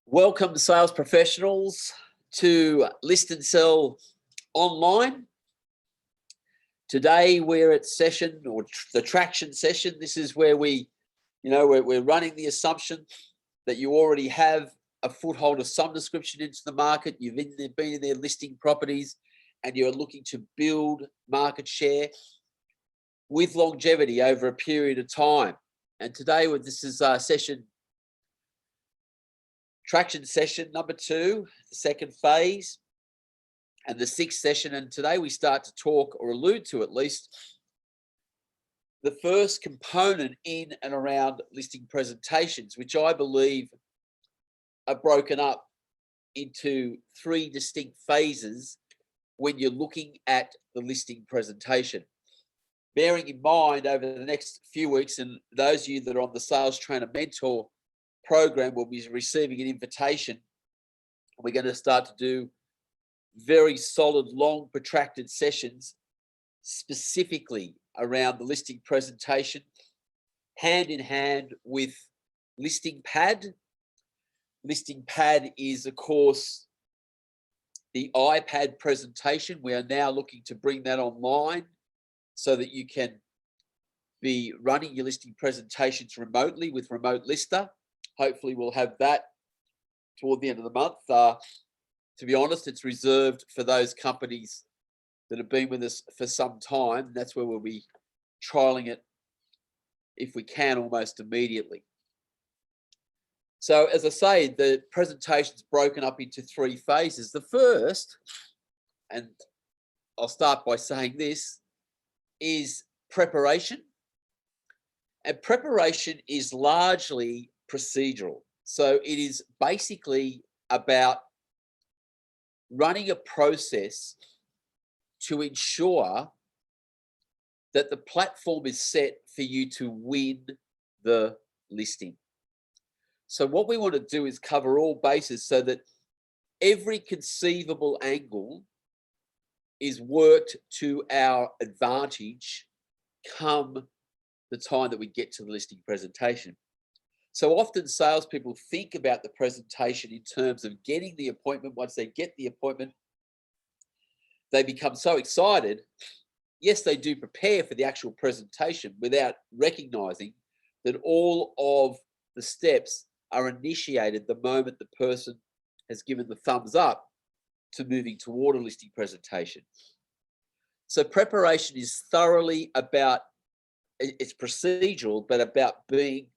Welcome, sales professionals, to List and Sell Online. Today we're at session or the traction session. This is where we're running the assumption that you already have a foothold of some description into the market. You've been in there listing properties and you're looking to build market share with longevity over a period of time. And today, this is traction session number 2, the second phase, and the 6th session. And today we start to talk, or allude to at least, the first component in and around listing presentations, which I believe are broken up into 3 distinct phases when you're looking at the listing presentation. Bearing in mind, over the next few weeks, and those of you that are on the Sales Trainer Mentor program will be receiving an invitation. We're going to start to do very solid, long, protracted sessions specifically around the listing presentation, hand in hand with Listing Pad. Listing Pad is, of course, the iPad presentation. We are now looking to bring that online so that you can be running your listing presentations remotely with Remote Lister. Hopefully we'll have that toward the end of the month. To be honest, it's reserved for those companies that have been with us for some time. That's where we'll be trialing it, if we can, almost immediately. So as I say, the presentation's broken up into 3 phases. The first, and I'll start by saying this, is preparation. And preparation is largely procedural. So it is basically about running a process to ensure that the platform is set for you to win the listing. So what we want to do is cover all bases so that every conceivable angle is worked to our advantage come the time that we get to the listing presentation. So often salespeople think about the presentation in terms of getting the appointment. Once they get the appointment, they become so excited. Yes, they do prepare for the actual presentation without recognizing that all of the steps are initiated the moment the person has given the thumbs up to moving toward a listing presentation. So preparation is thoroughly about, it's procedural, but about being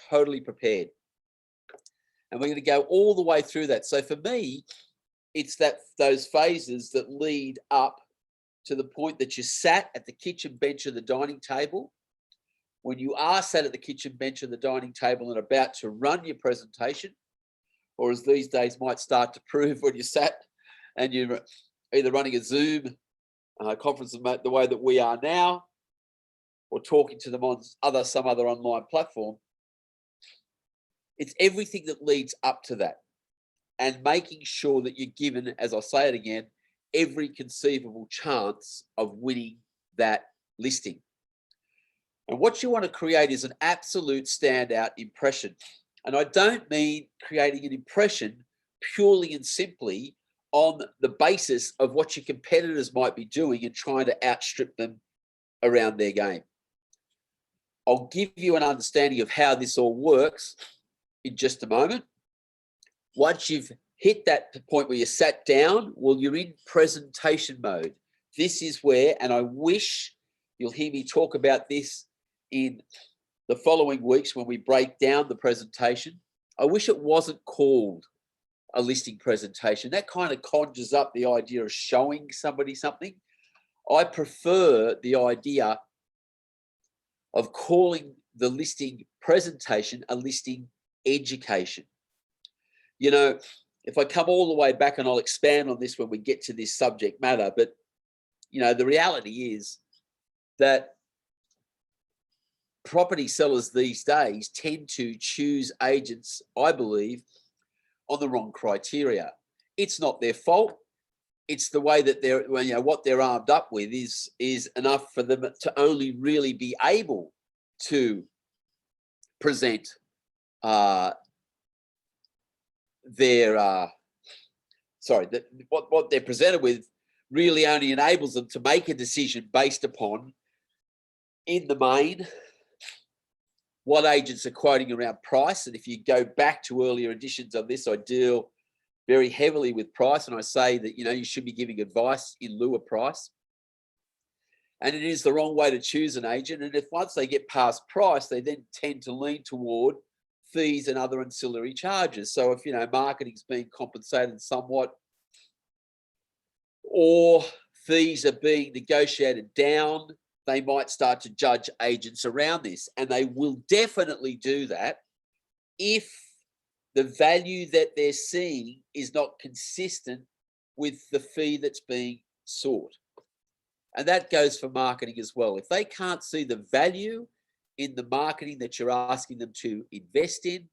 totally prepared. And we're going to go all the way through that. So for me, it's those phases that lead up to the point that you sat at the kitchen bench of the dining table. When you are sat at the kitchen bench of the dining table and about to run your presentation, or as these days might start to prove when you sat and you're either running a Zoom conference the way that we are now, or talking to them on some other online platform. It's everything that leads up to that, and making sure that you're given, as I say it again, every conceivable chance of winning that listing. And what you want to create is an absolute standout impression. And I don't mean creating an impression purely and simply on the basis of what your competitors might be doing and trying to outstrip them around their game. I'll give you an understanding of how this all works in just a moment. Once you've hit that point where you sat down, well, you're in presentation mode. This is where, and I wish you'll hear me talk about this in the following weeks when we break down the presentation. I wish it wasn't called a listing presentation. That kind of conjures up the idea of showing somebody something. I prefer the idea of calling the listing presentation a listing education. You know, if I come all the way back, and I'll expand on this when we get to this subject matter, but you know, the reality is that property sellers these days tend to choose agents, I believe, on the wrong criteria. It's not their fault. It's the way that what they're armed up with is enough for them to only really be able to present what they're presented with really only enables them to make a decision based upon, in the main, what agents are quoting around price. And if you go back to earlier editions of this, I deal very heavily with price, and I say that, you know, you should be giving advice in lieu of price. And it is the wrong way to choose an agent. And if once they get past price, they then tend to lean toward fees and other ancillary charges. So if, you know, marketing's being compensated somewhat, or fees are being negotiated down, they might start to judge agents around this. And they will definitely do that if the value that they're seeing is not consistent with the fee that's being sought. And that goes for marketing as well. If they can't see the value in the marketing that you're asking them to invest in,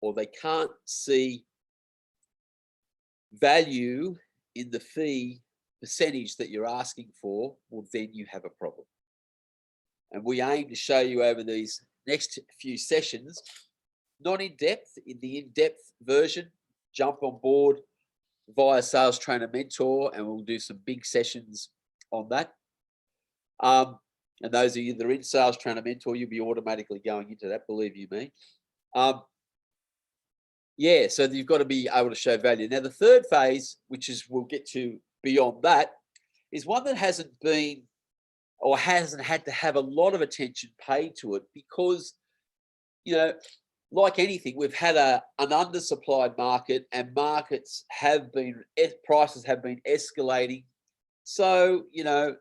or they can't see value in the fee percentage that you're asking for, well, then you have a problem. And we aim to show you over these next few sessions, not in depth. In the in-depth version, jump on board via Sales Trainer Mentor, and we'll do some big sessions on that. And those of you that are in Sales Trainer Mentor, you'll be automatically going into that, believe you me. Yeah, so you've got to be able to show value. Now, the third phase, which is we'll get to beyond that, is one that hasn't been or hasn't had to have a lot of attention paid to it because, you know, like anything, we've had an undersupplied market, and prices have been escalating. So, you know,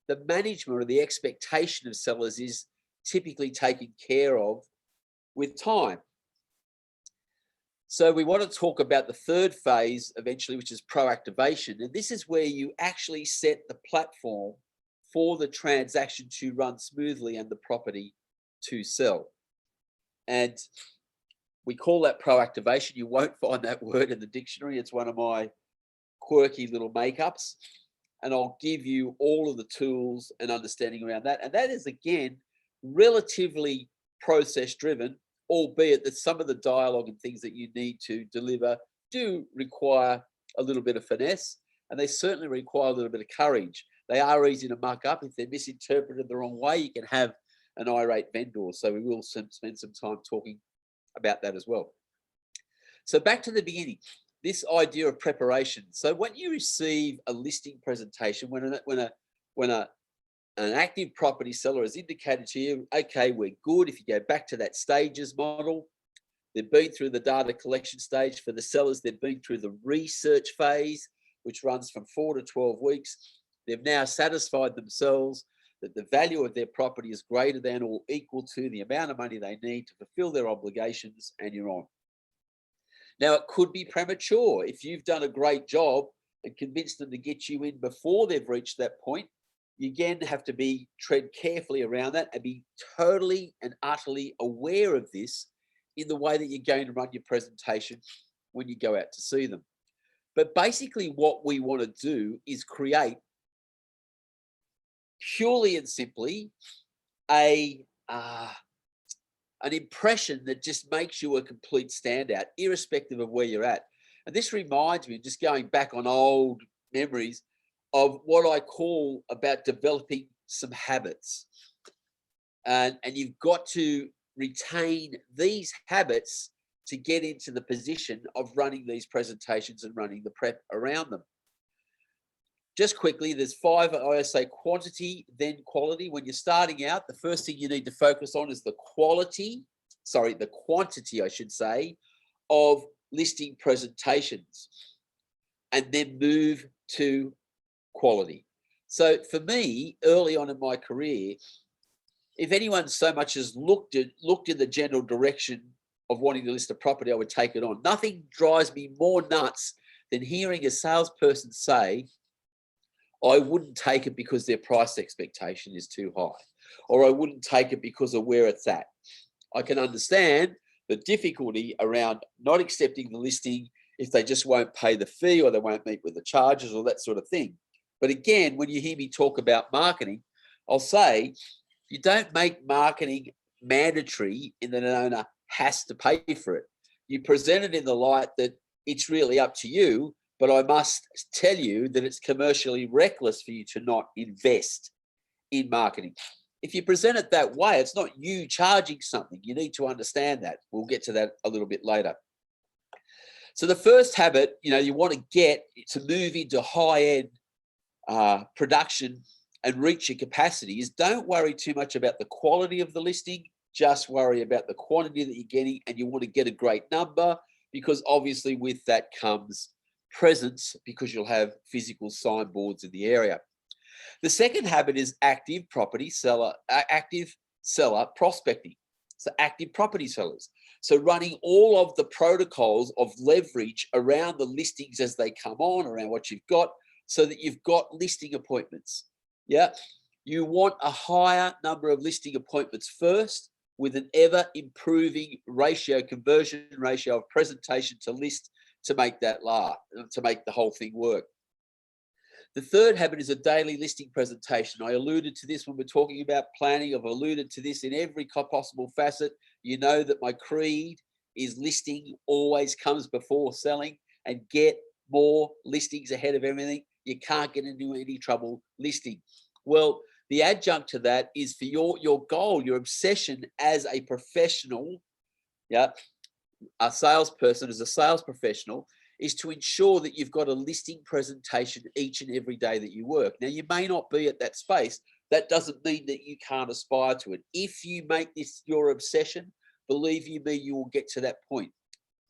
the management or the expectation of sellers is typically taken care of with time. So we want to talk about the third phase eventually, which is proactivation. And this is where you actually set the platform for the transaction to run smoothly and the property to sell. And we call that proactivation. You won't find that word in the dictionary. It's one of my quirky little makeups. And I'll give you all of the tools and understanding around that. And that is, again, relatively process driven, albeit that some of the dialogue and things that you need to deliver do require a little bit of finesse, and they certainly require a little bit of courage. They are easy to muck up. If they're misinterpreted the wrong way, you can have an irate vendor. So we will spend some time talking about that as well. So back to the beginning, this idea of preparation. So when you receive a listing presentation, when an active property seller has indicated to you, okay, we're good. If you go back to that stages model, they've been through the data collection stage. For the sellers, they've been through the research phase, which runs from 4 to 12 weeks. They've now satisfied themselves that the value of their property is greater than or equal to the amount of money they need to fulfill their obligations, and you're on. Now, it could be premature. If you've done a great job and convinced them to get you in before they've reached that point, you again have to tread carefully around that and be totally and utterly aware of this in the way that you're going to run your presentation when you go out to see them. But basically what we want to do is create purely and simply an impression that just makes you a complete standout, irrespective of where you're at. And this reminds me, just going back on old memories, of what I call about developing some habits. And you've got to retain these habits to get into the position of running these presentations and running the prep around them. Just quickly, there's 5, I always say quantity, then quality. When you're starting out, the first thing you need to focus on is the quantity, I should say, of listing presentations, and then move to quality. So for me, early on in my career, if anyone so much as looked in the general direction of wanting to list a property, I would take it on. Nothing drives me more nuts than hearing a salesperson say, I wouldn't take it because their price expectation is too high, or I wouldn't take it because of where it's at. I can understand the difficulty around not accepting the listing if they just won't pay the fee or they won't meet with the charges or that sort of thing. But again, when you hear me talk about marketing, I'll say you don't make marketing mandatory in that an owner has to pay for it. You present it in the light that it's really up to you. But I must tell you that it's commercially reckless for you to not invest in marketing. If you present it that way, it's not you charging something. You need to understand that. We'll get to that a little bit later. So the first habit, you want to get to move into high-end production and reach your capacity is don't worry too much about the quality of the listing. Just worry about the quantity that you're getting, and you want to get a great number, because obviously with that comes presence, because you'll have physical signboards in the area. The second habit is active seller prospecting. So active property sellers. So running all of the protocols of leverage around the listings as they come on, around what you've got, so that you've got listing appointments. Yeah. You want a higher number of listing appointments first, with an ever improving conversion ratio of presentation to list, to make that to make the whole thing work. The third habit is a daily listing presentation. I alluded to this when we're talking about planning. I've alluded to this in every possible facet. You know that my creed is listing always comes before selling, and get more listings ahead of everything. You can't get into any trouble listing. Well, the adjunct to that is for your goal, your obsession as a professional, a salesperson, as a sales professional, is to ensure that you've got a listing presentation each and every day that you work. Now, you may not be at that space. That doesn't mean that you can't aspire to it. If you make this your obsession, believe you me, you will get to that point.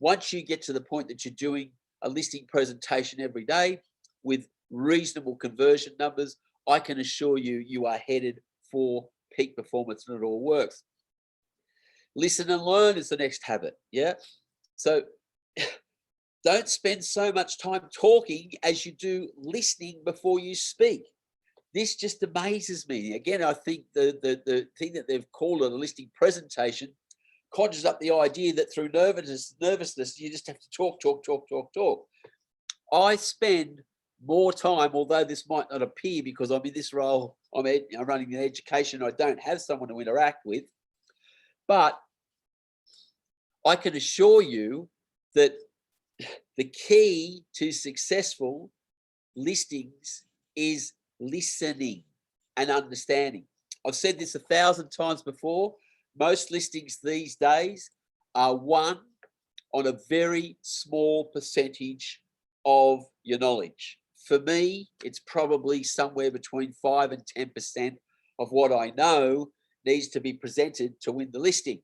Once you get to the point that you're doing a listing presentation every day with reasonable conversion numbers, I can assure you, you are headed for peak performance, and it all works. Listen and learn is the next habit. Yeah. So don't spend so much time talking as you do listening before you speak. This just amazes me. Again, I think the thing that they've called it a listing presentation conjures up the idea that through nervousness, you just have to talk. I spend more time, although this might not appear because I'm in this role, I'm running an education, I don't have someone to interact with, but I can assure you that the key to successful listings is listening and understanding. I've said this 1,000 times before. Most listings these days are won on a very small percentage of your knowledge. For me, it's probably somewhere between 5 and 10% of what I know needs to be presented to win the listing.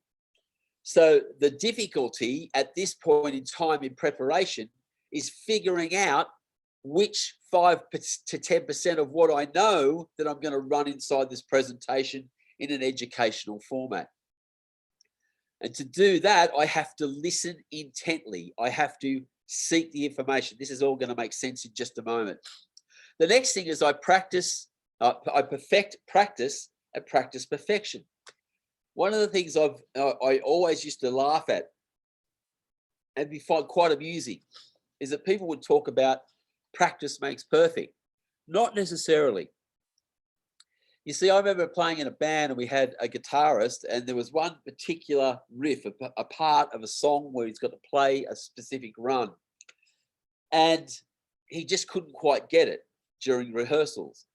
So the difficulty at this point in time in preparation is figuring out which 5 to 10% of what I know that I'm going to run inside this presentation in an educational format. And to do that, I have to listen intently. I have to seek the information. This is all going to make sense in just a moment. The next thing is I perfect practice and practice perfection. One of the things I always used to laugh at and be find quite amusing is that people would talk about practice makes perfect. Not necessarily. You see, I remember playing in a band and we had a guitarist, and there was one particular riff, a part of a song where he's got to play a specific run. And he just couldn't quite get it during rehearsals.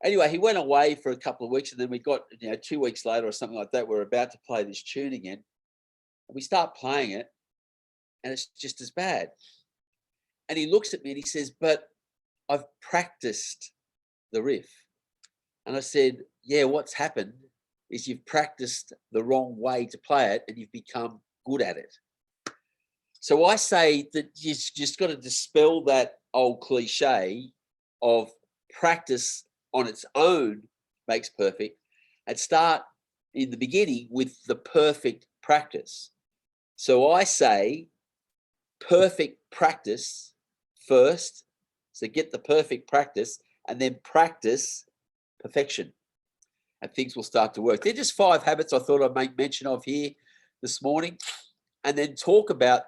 Anyway, he went away for a couple of weeks, and then we got, 2 weeks later or something like that, we're about to play this tune again. And we start playing it, and it's just as bad. And he looks at me and he says, "But I've practiced the riff." And I said, "Yeah, what's happened is you've practiced the wrong way to play it, and you've become good at it." So I say that you just got to dispel that old cliche of practice on its own makes perfect, and start in the beginning with the perfect practice. So I say perfect practice first. So get the perfect practice, and then practice perfection, and things will start to work. They're just 5 habits I thought I'd make mention of here this morning, and then talk about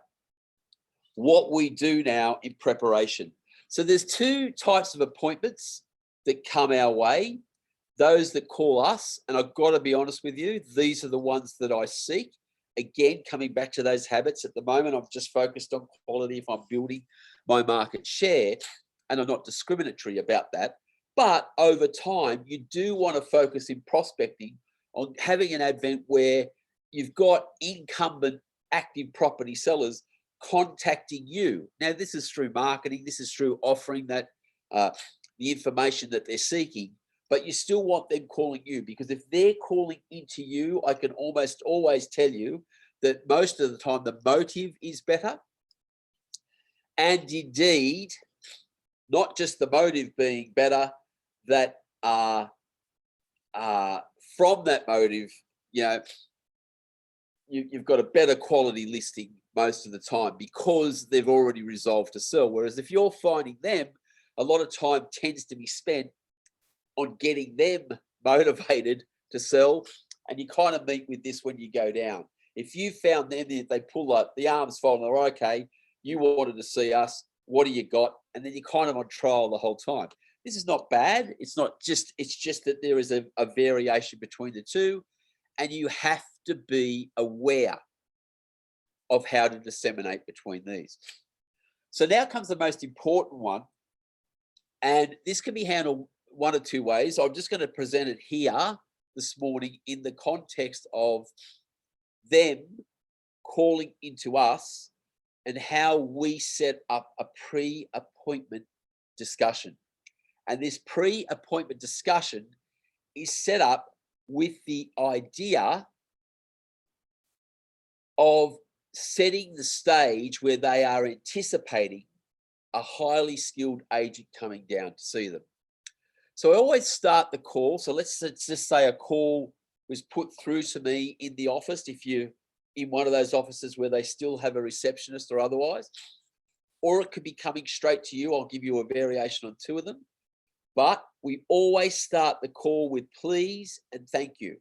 what we do now in preparation. So there's 2 types of appointments that come our way. Those that call us, and I've got to be honest with you, these are the ones that I seek, again, coming back to those habits, at the moment, I'm just focused on quality if I'm building my market share, and I'm not discriminatory about that. But over time, you do want to focus in prospecting on having an advent where you've got incumbent active property sellers contacting you. Now, this is through marketing. This is through offering that the information that they're seeking, but you still want them calling you, because if they're calling into you, I can almost always tell you that most of the time the motive is better. And indeed, not just the motive being better, that from that motive, you've got a better quality listing most of the time because they've already resolved to sell. Whereas if you're finding them, a lot of time tends to be spent on getting them motivated to sell. And you kind of meet with this when you go down. If you found them, if they pull up, the arms fold, they're okay, you wanted to see us, what do you got? And then you're kind of on trial the whole time. This is not bad. It's just that there is a variation between the two, and you have to be aware of how to disseminate between these. So now comes the most important one, and this can be handled one of two ways. I'm just going to present it here this morning in the context of them calling into us and how we set up a pre-appointment discussion. And this pre-appointment discussion is set up with the idea of setting the stage where they are anticipating a highly skilled agent coming down to see them. So I always start the call. So let's just say a call was put through to me in the office, if you're in one of those offices where they still have a receptionist or otherwise, or it could be coming straight to you. I'll give you a variation on two of them. But we always start the call with please and thank you.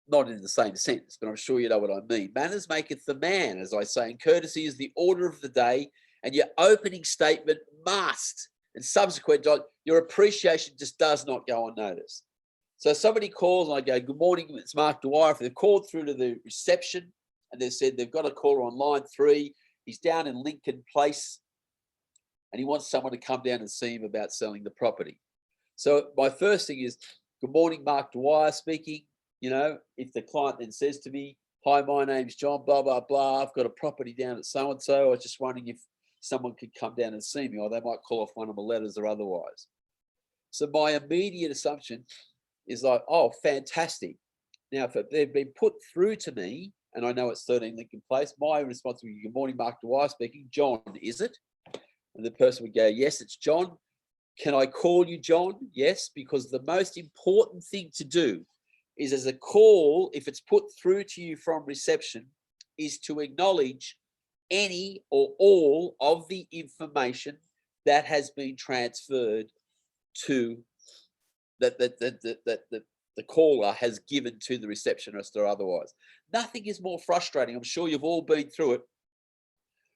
Not in the same sentence, but I'm sure you know what I mean. Manners maketh the man, as I say, and courtesy is the order of the day, and your opening statement must, and subsequent, your appreciation just does not go unnoticed. So somebody calls and I go, good morning, it's Mark Dwyer. If they've called through to the reception and they've said they've got a caller on line 3, he's down in Lincoln Place, and he wants someone to come down and see him about selling the property. So my first thing is, good morning, Mark Dwyer speaking. If the client then says to me, hi, my name's John, blah, blah, blah, I've got a property down at so-and-so. I was just wondering if someone could come down and see me, or they might call off one of my letters or otherwise. So my immediate assumption is like, oh, fantastic. Now, if they've been put through to me, and I know it's 13 Lincoln Place, my response would be, good morning, Mark Dwyer speaking. John, is it? And the person would go, yes, it's John. Can I call you John? Yes, because the most important thing to do is, as a call, if it's put through to you from reception, is to acknowledge any or all of the information that has been transferred to that the caller has given to the receptionist or otherwise. Nothing is more frustrating. I'm sure you've all been through it,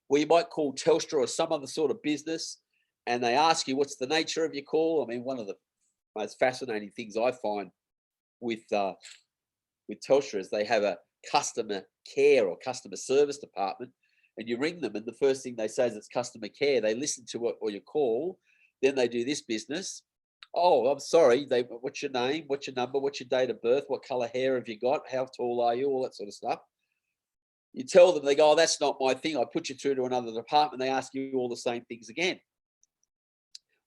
where you might call Telstra or some other sort of business, and they ask you, what's the nature of your call? I mean, one of the most fascinating things I find with Telstra is they have a customer care or customer service department, and you ring them and the first thing they say is it's customer care. They listen to what or your call, then they do this business. Oh, I'm sorry. What's your name? What's your number? What's your date of birth? What color hair have you got? How tall are you? All that sort of stuff. You tell them, they go, oh, that's not my thing. I put you through to another department. They ask you all the same things again.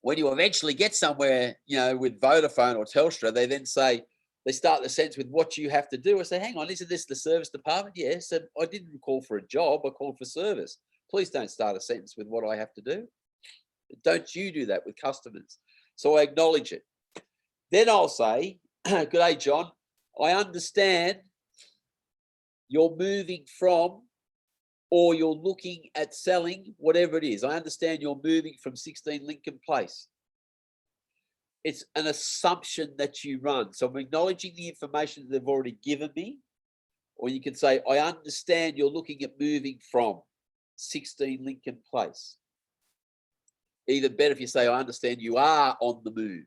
When you eventually get somewhere, with Vodafone or Telstra, they then say, they start the sentence with what you have to do. I say, hang on, isn't this the service department? Yes. And I didn't call for a job. I called for service. Please don't start a sentence with what I have to do. Don't you do that with customers. So I acknowledge it. Then I'll say, good day, John. I understand you're moving from, or you're looking at selling, whatever it is. I understand you're moving from 16 Lincoln Place. It's an assumption that you run. So I'm acknowledging the information that they've already given me. Or you can say, I understand you're looking at moving from 16 Lincoln Place. Even better if you say, I understand you are on the move.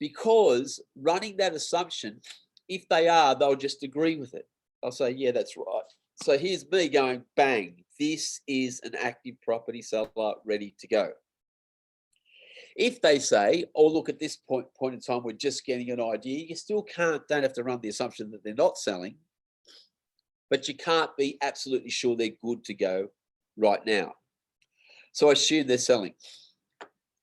Because running that assumption, if they are, they'll just agree with it. I'll say, yeah, that's right. So here's me going, bang, this is an active property seller ready to go. If they say, oh, look, at this point in time, we're just getting an idea, you still don't have to run the assumption that they're not selling, but you can't be absolutely sure they're good to go right now. So I assume they're selling.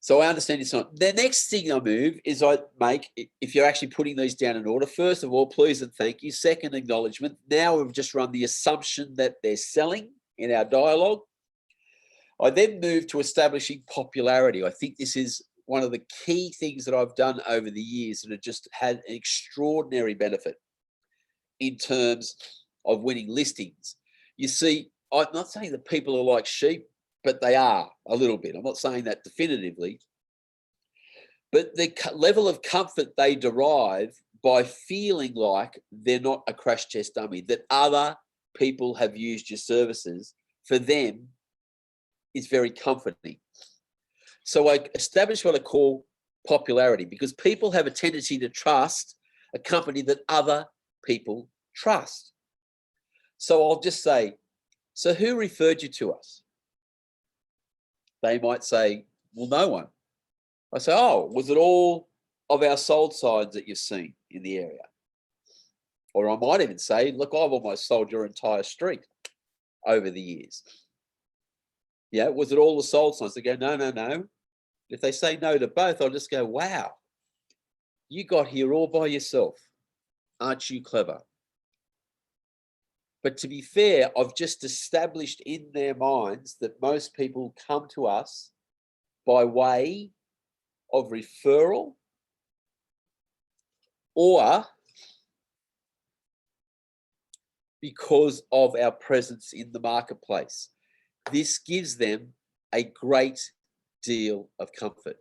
So I understand it's not. The next thing I move is I make, if you're actually putting these down in order, first of all, please and thank you. Second, acknowledgement. Now we've just run the assumption that they're selling in our dialogue. I then move to establishing popularity. I think this is one of the key things that I've done over the years that have just had an extraordinary benefit in terms of winning listings. You see, I'm not saying that people are like sheep, but they are a little bit. I'm not saying that definitively. But the level of comfort they derive by feeling like they're not a crash test dummy, that other people have used your services, for them is very comforting. So I established what I call popularity, because people have a tendency to trust a company that other people trust. So I'll just say, so who referred you to us? They might say, well, no one. I say, oh, was it all of our sold signs that you've seen in the area? Or I might even say, look, I've almost sold your entire street over the years. Yeah, was it all the sold signs? They go, no, no, no. If they say no to both, I'll just go, wow, you got here all by yourself. Aren't you clever? But to be fair, I've just established in their minds that most people come to us by way of referral or because of our presence in the marketplace. This gives them a great deal of comfort.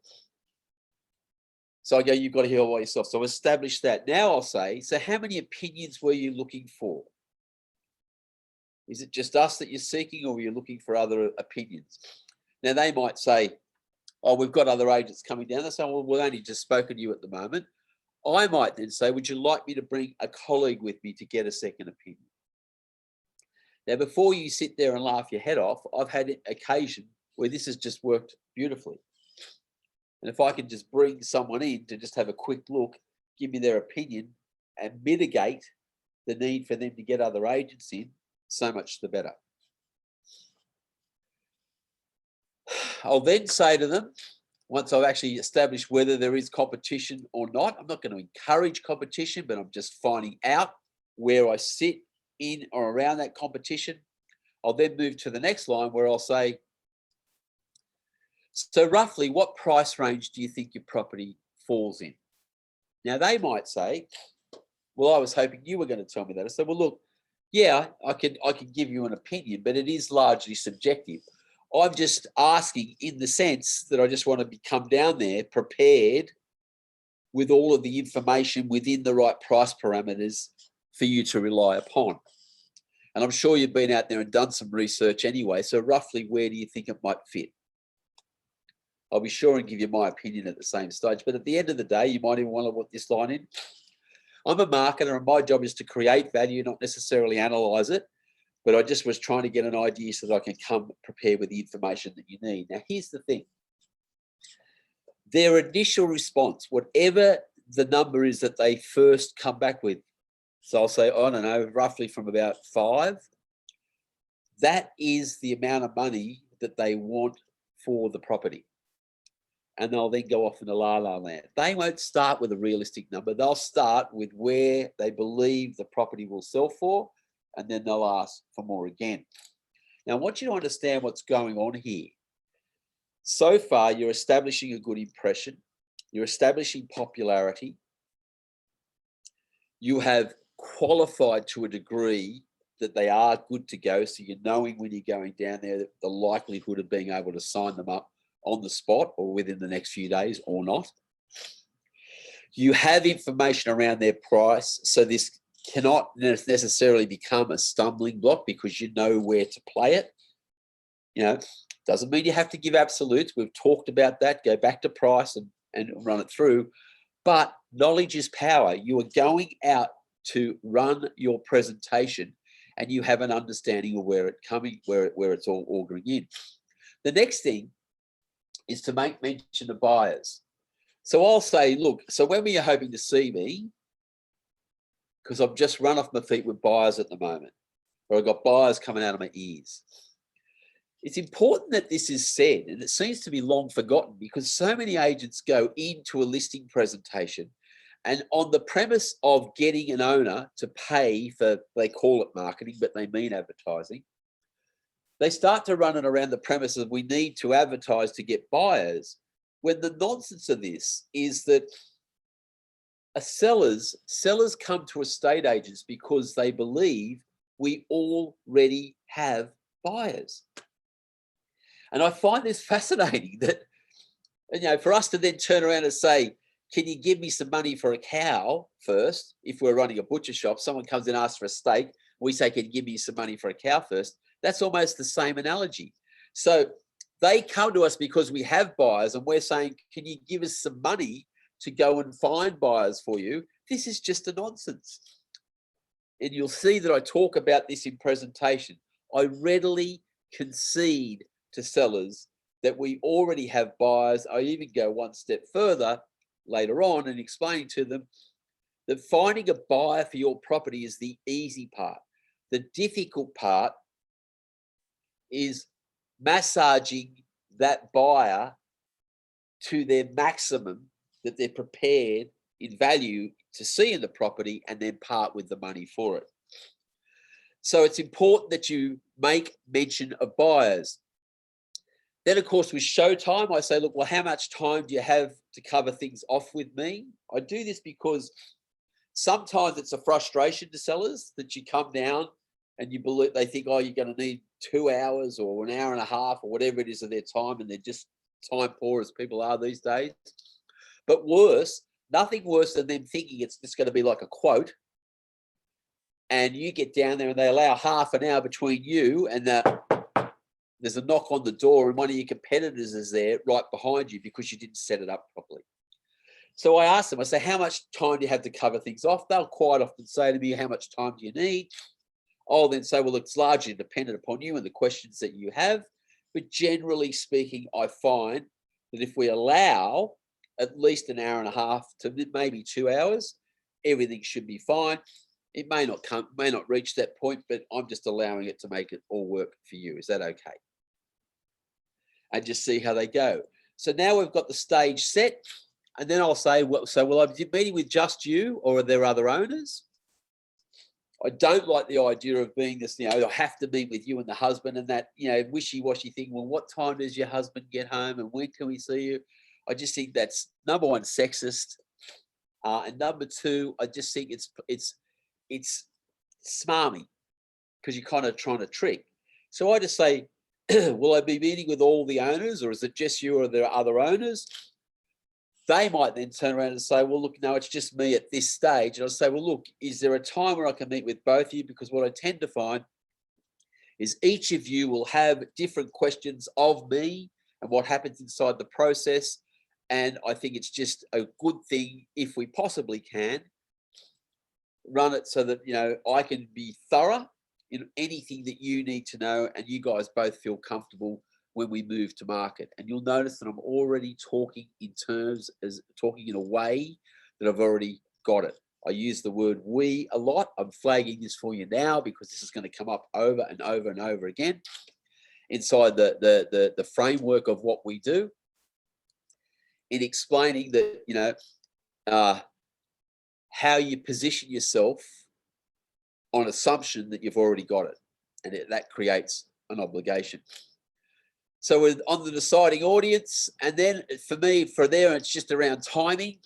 So I go, you've got to hear all by yourself. So I've established that. Now I'll say, so how many opinions were you looking for? Is it just us that you're seeking, or were you looking for other opinions? Now they might say, oh, we've got other agents coming down. They say, well, we've only just spoken to you at the moment. I might then say, would you like me to bring a colleague with me to get a second opinion? Now, before you sit there and laugh your head off, I've had an occasion where this has just worked beautifully. And if I can just bring someone in to just have a quick look, give me their opinion, and mitigate the need for them to get other agents in, so much the better. I'll then say to them, once I've actually established whether there is competition or not, I'm not going to encourage competition, but I'm just finding out where I sit in or around that competition. I'll then move to the next line where I'll say, so roughly what price range do you think your property falls in? Now they might say, well, I was hoping you were going to tell me that. I said, well, look, yeah, I can give you an opinion, but it is largely subjective. I'm just asking in the sense that I just want to come down there prepared with all of the information within the right price parameters for you to rely upon. And I'm sure you've been out there and done some research anyway. So roughly, where do you think it might fit? I'll be sure and give you my opinion at the same stage. But at the end of the day, you might even want to put this line in. I'm a marketer and my job is to create value, not necessarily analyze it. But I just was trying to get an idea so that I can come prepared with the information that you need. Now, here's the thing. Their initial response, whatever the number is that they first come back with, so I'll say, I don't know, roughly from about 5, that is the amount of money that they want for the property. And they'll then go off in the la-la land. They won't start with a realistic number. They'll start with where they believe the property will sell for, and then they'll ask for more again. Now, I want you to understand what's going on here. So far, you're establishing a good impression. You're establishing popularity. You have qualified to a degree that they are good to go. So you're knowing when you're going down there the likelihood of being able to sign them up on the spot or within the next few days or not. You have information around their price. So this cannot necessarily become a stumbling block because you know where to play it. You know, doesn't mean you have to give absolutes. We've talked about that. Go back to price and run it through. But knowledge is power. You are going out to run your presentation and you have an understanding of where it's all auguring in. The next thing is to make mention of buyers. So I'll say, look, so when were you hoping to see me? Because I've just run off my feet with buyers at the moment, or I've got buyers coming out of my ears. It's important that this is said, and it seems to be long forgotten because so many agents go into a listing presentation and on the premise of getting an owner to pay for, they call it marketing, but they mean advertising, they start to run it around the premise of we need to advertise to get buyers, when the nonsense of this is that sellers come to estate agents because they believe we already have buyers. And I find this fascinating that, you know, for us to then turn around and say, can you give me some money for a cow first? If we're running a butcher shop, someone comes and asks for a steak, we say, can you give me some money for a cow first? That's almost the same analogy. So they come to us because we have buyers and we're saying, can you give us some money to go and find buyers for you? This is just a nonsense. And you'll see that I talk about this in presentation. I readily concede to sellers that we already have buyers. I even go one step further later on and explaining to them that finding a buyer for your property is the easy part. The difficult part is massaging that buyer to their maximum that they're prepared in value to see in the property and then part with the money for it. So it's important that you make mention of buyers. Then, of course, with showtime, I say, look, well, how much time do you have to cover things off with me? I do this because sometimes it's a frustration to sellers that you come down and you believe they think, oh, you're going to need 2 hours or an hour and a half or whatever it is of their time, and they're just time poor as people are these days. But worse, nothing worse than them thinking it's just going to be like a quote, and you get down there and they allow half an hour between you and there's a knock on the door and one of your competitors is there right behind you because you didn't set it up properly. So I ask them, I say, how much time do you have to cover things off? They'll quite often say to me, how much time do you need? I'll then say, well, it's largely dependent upon you and the questions that you have. But generally speaking, I find that if we allow at least an hour and a half to maybe 2 hours, everything should be fine. It may not reach that point, but I'm just allowing it to make it all work for you. Is that okay? And just see how they go. So now we've got the stage set, and then I'll say, well, so will I be meeting with just you, or are there other owners? I don't like the idea of being this, you know, I have to meet with you and the husband and that, you know, wishy-washy thing. Well, what time does your husband get home and when can we see you? I just think that's, number one, sexist. And number two, I just think it's smarmy because you're kind of trying to trick. So I just say, will I be meeting with all the owners, or is it just you, or are there other owners? They might then turn around and say, well, look, no, it's just me at this stage. And I'll say, well, look, is there a time where I can meet with both of you? Because what I tend to find is each of you will have different questions of me and what happens inside the process. And I think it's just a good thing, if we possibly can, run it so that, you know, I can be thorough in anything that you need to know and you guys both feel comfortable when we move to market. And you'll notice that I'm already talking in a way that I've already got it. I use the word we a lot. I'm flagging this for you now because this is going to come up over and over and over again inside the framework of what we do, in explaining that, you know, how you position yourself on assumption that you've already got it, and that creates an obligation. So we're on the deciding audience, and then for me, for there, it's just around timing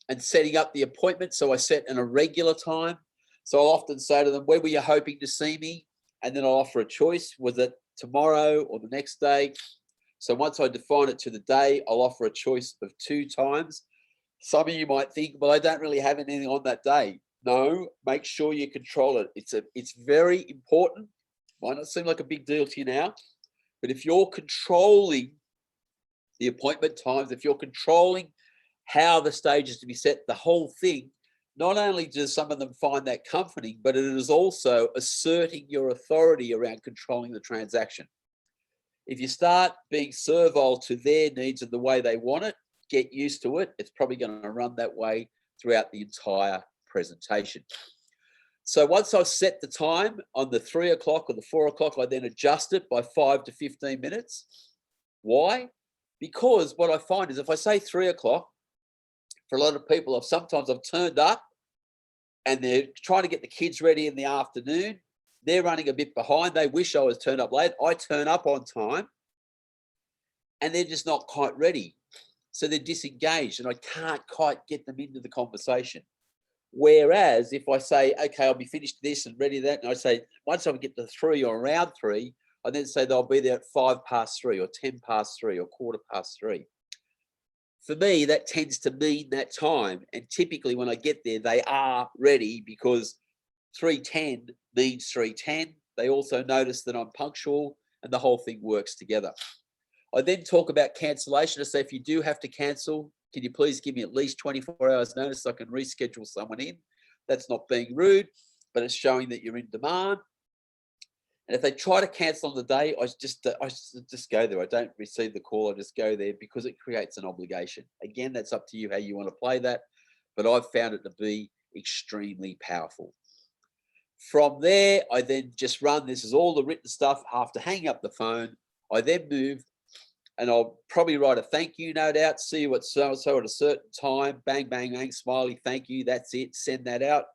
and setting up the appointment. So I set an irregular time. So I'll often say to them, when were you hoping to see me? And then I'll offer a choice. Was it tomorrow or the next day? So once I define it to the day, I'll offer a choice of 2 times. Some of you might think, well, I don't really have anything on that day. No, make sure you control it. It's very important. Might not seem like a big deal to you now, but if you're controlling the appointment times, if you're controlling how the stage is to be set, the whole thing, not only does some of them find that comforting, but it is also asserting your authority around controlling the transaction. If you start being servile to their needs and the way they want it, get used to it. It's probably going to run that way throughout the entire presentation. So once I've set the time on the 3 o'clock or the 4 o'clock, I then adjust it by 5 to 15 minutes. Why? Because what I find is if I say 3 o'clock, for a lot of people, sometimes I've turned up and they're trying to get the kids ready in the afternoon. They're running a bit behind. They wish I was turned up late. I turn up on time and they're just not quite ready. So they're disengaged and I can't quite get them into the conversation. Whereas if I say, okay, I'll be finished this and ready that, and I say, once I get to 3 or around 3, I then say they'll be there at 5 past 3 or 10 past 3 or 3:15. For me, that tends to mean that time. And typically when I get there, they are ready because 3:10 means 3:10. They also notice that I'm punctual and the whole thing works together. I then talk about cancellation. I say, if you do have to cancel, can you please give me at least 24 hours notice so I can reschedule someone in? That's not being rude, but it's showing that you're in demand. And if they try to cancel on the day, I just go there. I don't receive the call. I just go there because it creates an obligation. Again, that's up to you how you want to play that, but I've found it to be extremely powerful. From there, I then just run. This is all the written stuff. After hanging up the phone, I then move and I'll probably write a thank you note out. See you at so-and-so at a certain time. Bang, bang, bang, smiley, thank you. That's it. Send that out.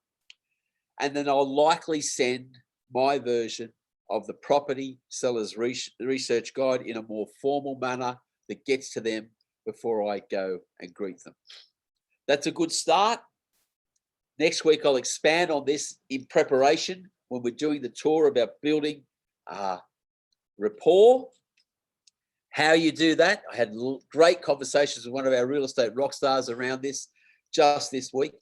And then I'll likely send my version of the property seller's research guide in a more formal manner that gets to them before I go and greet them. That's a good start. Next week, I'll expand on this in preparation when we're doing the tour about building rapport. How you do that. I had great conversations with one of our real estate rock stars around this just this week.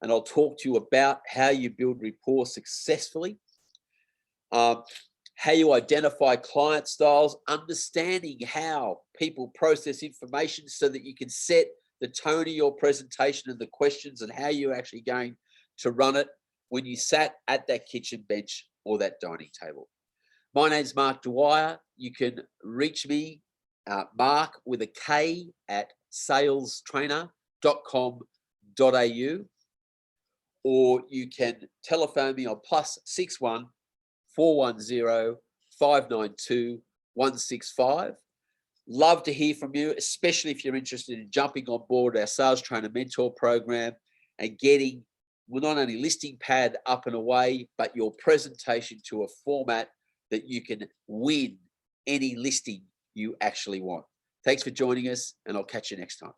And I'll talk to you about how you build rapport successfully. How you identify client styles, understanding how people process information so that you can set the tone of your presentation and the questions and how you're actually going to run it when you sat at that kitchen bench or that dining table. My name's Mark Dwyer. You can reach me, Mark with a K at salestrainer.com.au, or you can telephone me on +61 410 592 165. Love to hear from you, especially if you're interested in jumping on board our Sales Trainer Mentor program and getting, well, not only listing pad up and away, but your presentation to a format that you can win any listing you actually want. Thanks for joining us, and I'll catch you next time.